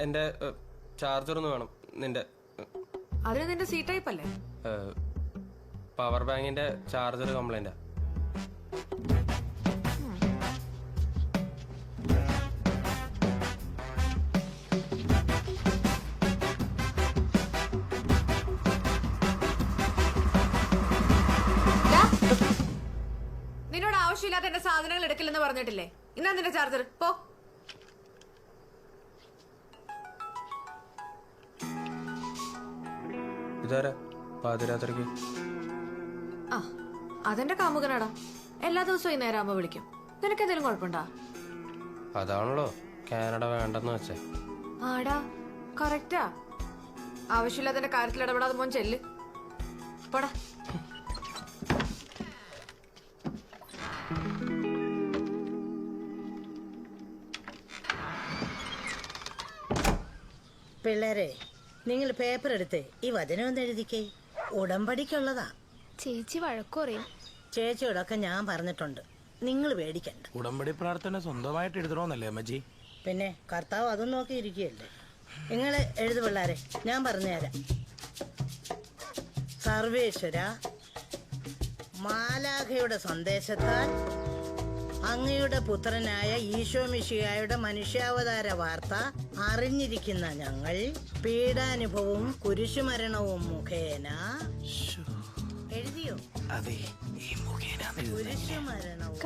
എന്റെ ചാർജർ ഒന്ന് വേണം. നിന്റെ അതിന് നിന്റെ സി ടൈപ്പ് അല്ലേ? പവർ ബാങ്കിന്റെ ചാർജർ കംപ്ലൈന്റാ. നിന്നോട് ആവശ്യമില്ലാത്ത എന്റെ സാധനങ്ങൾ എടുക്കില്ലെന്ന് പറഞ്ഞിട്ടില്ലേ? ഇന്നാ നിന്റെ ചാർജർ പോ. ഇതാരാ പാതിരാത്രിക്ക്? ആ അതെന്റെ കാമുകനാടാ. എല്ലാ ദിവസവും ഈ നേരം ആകുമ്പോ വിളിക്കും. നിനക്ക് എന്തെങ്കിലും കുഴപ്പമുണ്ടാ? അതാണല്ലോ കാനഡ വേണ്ടെന്ന് വെച്ചേ. ആടാ കറക്റ്റാ. ആവശ്യമില്ലാത്ത കാര്യത്തിൽ ഇടപെടാതെ മോൻ ചെല്ല്. പോടാ. പിള്ളേരെ, നിങ്ങൾ പേപ്പർ എടുത്ത് ഈ വചനം ഒന്ന് എഴുതിക്കേ. ഉടമ്പടിക്കുള്ളതാ. ചേച്ചി വഴക്കുറയും. ചേച്ചിയോടൊക്കെ ഞാൻ പറഞ്ഞിട്ടുണ്ട്, നിങ്ങൾ പേടിക്കണ്ട. ഉടമ്പടി പ്രാർത്ഥന സ്വന്തമായിട്ട് എഴുതണമെന്നല്ലേ അമ്മജി? പിന്നെ കർത്താവ് അതും നോക്കിയിരിക്കുകയല്ലേ. നിങ്ങൾ എഴുതു പിള്ളേരെ, ഞാൻ പറഞ്ഞുതരാം. സർവേശ്വര, മാലാഖയുടെ സന്ദേശത്താൽ അങ്ങയുടെ പുത്രനായ ഈശോ മിശിഹായുടെ മനുഷ്യാവതാര വാർത്ത അറിഞ്ഞിരിക്കുന്ന ഞങ്ങൾ പീഡാനുഭവവും കുരിശുമരണവും മുഖേന എഴുതിയോ? അതെ, ഈ മുഖേന കുരിശുമരണവും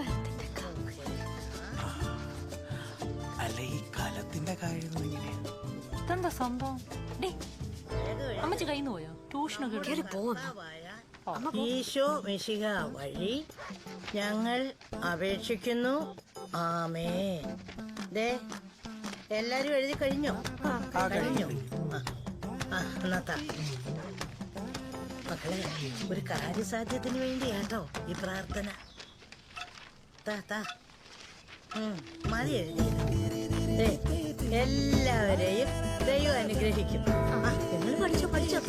അല്ല, ഈ കാലത്തിന്റെ കാര്യം എങ്ങനെയാ? ഇതെന്താ സംഭവം? അമ്മച്ചി കയ്യിന്ന് പോയോ? ട്യൂഷനൊക്കെ ഈശോ മിശിഹ വഴി ഞങ്ങൾ അപേക്ഷിക്കുന്നു. ആമേൻ. ദേ എല്ലാരും എഴുതി കഴിഞ്ഞോ? കഴിഞ്ഞു. എന്നാത്താ മക്കളെ, ഒരു കാര്യസാധ്യത്തിന് വേണ്ടിയാട്ടോ ഈ പ്രാർത്ഥന. മതി എഴുതിയത്. എല്ലാവരെയും ദൈവം അനുഗ്രഹിക്കും. നിങ്ങൾ പഠിച്ചോ പഠിച്ചോ.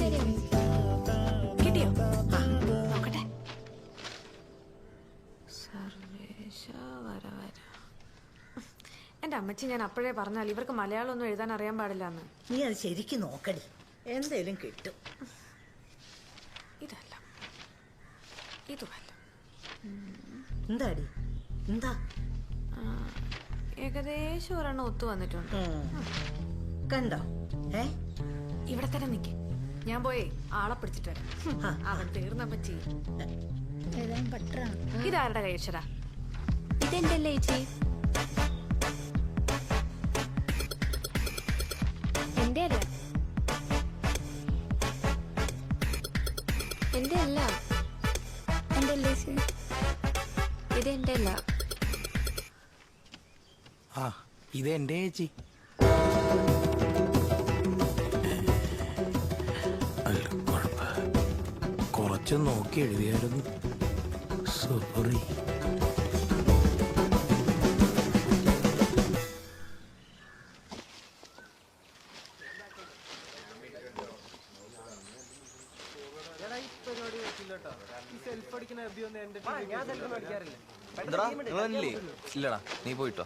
കിട്ടിയോ? നോക്കട്ടെ. സർവേശ വര വര. എന്റെ അമ്മച്ചി ഞാൻ അപ്പോഴേ പറഞ്ഞാൽ ഇവർക്ക് മലയാളം ഒന്നും എഴുതാൻ അറിയാൻ പാടില്ല എന്ന്. നീ അത് ശരിക്കും നോക്കടി, എന്തേലും കിട്ടും. ഇതല്ല, ഇതുമല്ല. എന്താടി? എന്താ? ഏകദേശം ഒരെണ്ണം ഒത്തു വന്നിട്ടുണ്ട്. കണ്ടോ? ഇവിടെ തന്നെ നിക്ക്, ഞാൻ പോയി ആളെ പിടിച്ചിട്ട് വരാം. അവൻ തീർന്നപ്പച്ചി. ഇതാരുടെ കൈയക്ഷര? ഇതെന്റെ അല്ലേ ചേച്ചി? എന്റെ അല്ല, എന്റെ അല്ല. എന്റെ അല്ലേ ചേച്ചി? ഇത് എന്റെ അല്ല. ആ, ഇത് എന്റെ ചേച്ചി. അല്ല, കുറച്ച് നോക്കി എഴുതിയായിരുന്നു. സോറി. ഇല്ലടാ, നീ പോയിട്ടോ.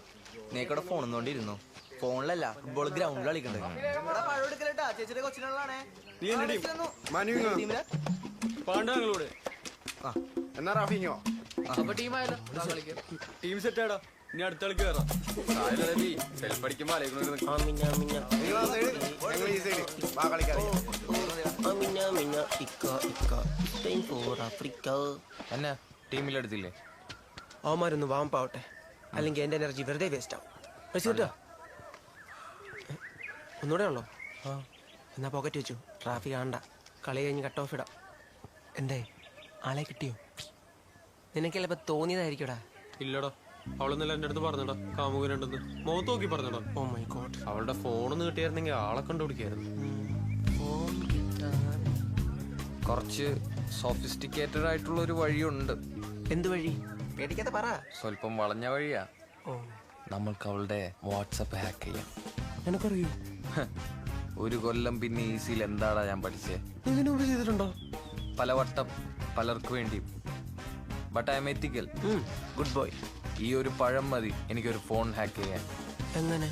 നീക്കടെ ഫോൺ ഒന്നുകൊണ്ടിരുന്നു. ഫോണിലല്ല, ഫുട്ബോൾ ഗ്രൗണ്ടിൽ കളിക്കണ്ടേ. ടീം സെറ്റാടാ, ഇനി അടുത്ത കളിക്ക് കയറാം. എന്നാ ടീമിലെടുത്തില്ലേ? അവന്മാരൊന്ന് വാമ്പാവട്ടെ, അല്ലെങ്കിൽ എന്റെ എനർജി വെറുതെ വേസ്റ്റ് ആവും. ഒന്നുകൂടെ ഉള്ളോ? എന്നാ പോക്കറ്റ് വെച്ചു. ട്രാഫിക് കാണണ്ട, കളി കഴിഞ്ഞ് കട്ട് ഓഫ് ഇടാം. എന്തേ, ആളെ കിട്ടിയോ? നിനക്കല്ലപ്പോ തോന്നിയതായിരിക്കടാ. ഇല്ലടാ, അവളൊന്നല്ല എന്റെ അടുത്ത് പറഞ്ഞടാ കാമുകനുണ്ടെന്ന്. മുഖത്ത് നോക്കി പറഞ്ഞടാ. Oh my God. അവളുടെ ഫോണൊന്ന് കിട്ടിയായിരുന്നെങ്കിൽ ആളെ കണ്ടുപിടിക്കായിരുന്നു. കുറച്ച് സോഫിസ്റ്റിക്കേറ്റഡ് ആയിട്ടുള്ള ഒരു വഴിയുണ്ട്. എന്ത് വഴി? പേടിക്കാതെ പറ. സ്വല്പം വളഞ്ഞ വഴിയാ. ഓ, നമ്മൾക്ക് അവളുടെ വാട്സപ്പ് ഹാക്ക് ചെയ്യാം. എനക്കറിയൂ. ഒരു കൊല്ലം പിന്നെ ഈസിയിൽ എന്താടാ ഞാൻ പഠിച്ചേ. ഇതിനു മുമ്പ് ചെയ്തിട്ടുണ്ടോ? പലവട്ടം പലർക്ക് വേണ്ടി. But I M ethical. Good boy. ഈ ഒരു പഴം മതി എനിക്കൊരു ഫോൺ ഹാക്ക് ചെയ്യാൻ. എങ്ങനെ?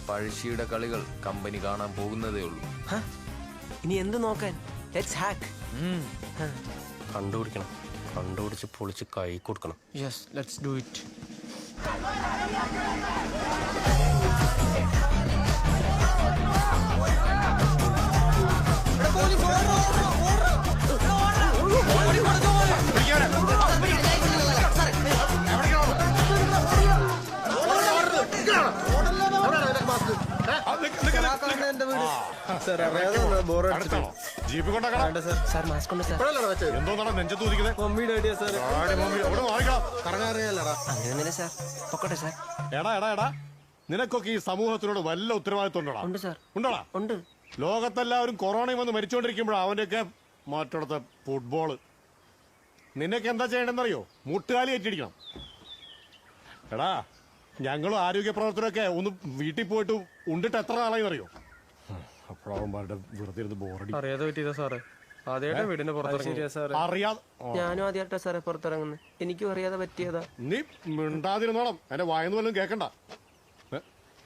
പഴശ്ശിയുടെ കളികൾ കമ്പനി കാണാൻ പോകുന്നതേ ഉള്ളൂ. ഹ? ഇനി എന്ത് നോക്കാൻ? Let's hack. കണ്ടുപിടിക്കണം, കണ്ടുപിടിച്ച് പൊളിച്ച് കൈ കൊടുക്കണം. Yes, let's do it. Jeep കൊണ്ടാക്കണം സാർ മാസ്ക് ഉണ്ട് സാർ. എന്തോന്നാണ് നെഞ്ചത്ത് കുതിക്കുന്നത്? അങ്ങനെയൊന്നുമില്ല സാർ. പൊക്കോട്ടെ സാർ. എടാ നിനക്കൊക്കെ ഈ സമൂഹത്തിനോട് വല്ല ഉത്തരവാദിത്വം ഉണ്ടോടാ? ഉണ്ട് സാർ. ഉണ്ടോടാ? ഉണ്ട്. ലോകത്തെല്ലാവരും കൊറോണയും വന്ന് മരിച്ചുകൊണ്ടിരിക്കുമ്പോഴാണ് അവന്റെയൊക്കെ മറ്റിടത്തെ ഫുട്ബോള്. നിന്നൊക്കെ എന്താ ചെയ്യണമെന്നറിയോ? മുട്ടുകാലി ഏറ്റിടിക്കണം. എടാ ഞങ്ങളും ആരോഗ്യ പ്രവർത്തകരൊക്കെ ഒന്ന് വീട്ടിൽ പോയിട്ട് ഉണ്ടിട്ട് എത്ര നാളായി അറിയോ? അപ്പോഴാവുമ്പോ വെറുതെ ഇരുന്ന് ബോറടി. അറിയാതെ പറ്റിയതാ സാറേ, ആദ്യമായിട്ട് വീടിന്റെ പുറത്തിറങ്ങിയ സാറേ. അറിയാതെ ഞാനും ആദ്യമായിട്ടാ സാറേ പുറത്തിറങ്ങുന്നത്. എനിക്കും അറിയാതെ പറ്റിയതാ. നീ മിണ്ടാതിരുന്നോളം എന്റെ വായന്ന് വല്ലതും കേക്കണ്ട.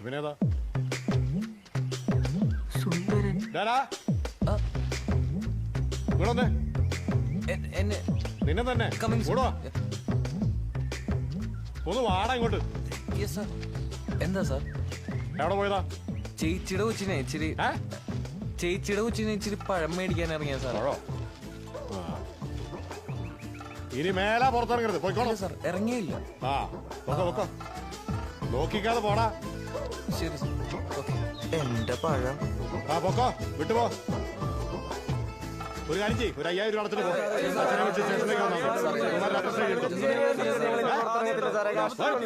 ഇവനേതാ? സുന്ദരൻ. ഡാടാ, ഇവിടെ വന്നേ. എന്നെ നിന്നെ തന്നെ കൂടെ വാ. ഒന്ന് വാടാ ഇങ്ങോട്ട്. Yes sir. എന്താ സാർ? എവിടെ പോയതാ? ചേച്ചിയുടെ കൊച്ചിനെ ഇച്ചിരി പഴം മേടിക്കാൻ ഇറങ്ങിയ സാർ. ആണോ? ഇനി മേലാ പുറത്തിറങ്ങരുത്, പോയിക്കോളാം. സാർ ഇറങ്ങിയില്ല. ആ പൊക്കോ നോക്കിക്കാതെ പോടാ. ശരി സാർ. ഓക്കെ. എന്റെ പഴം. ആ പൊക്കോ, വിട്ടുപോ. ഒരു കാര്യം ചെയ്യ്, ഒരു 5000 രൂപ അടച്ചിട്ട് പോ. അച്ഛനെ വിളിച്ച് സ്റ്റേഷനിലേക്ക് വന്നാൽ മതി.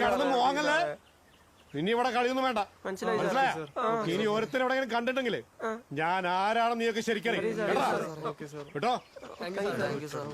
കിടന്ന് മോങ്ങല്ലേ. ഇനി ഇവിടെ കളിയൊന്നും വേണ്ട, മനസ്സിലായ? ഇനി ഓരോരുത്തരും എവിടെയെങ്കിലും കണ്ടിട്ടുണ്ടെങ്കിലേ ഞാൻ ആരാണെന്ന് നീയൊക്കെ ശരിക്കറിയാം കേട്ടോ. Thank you sir.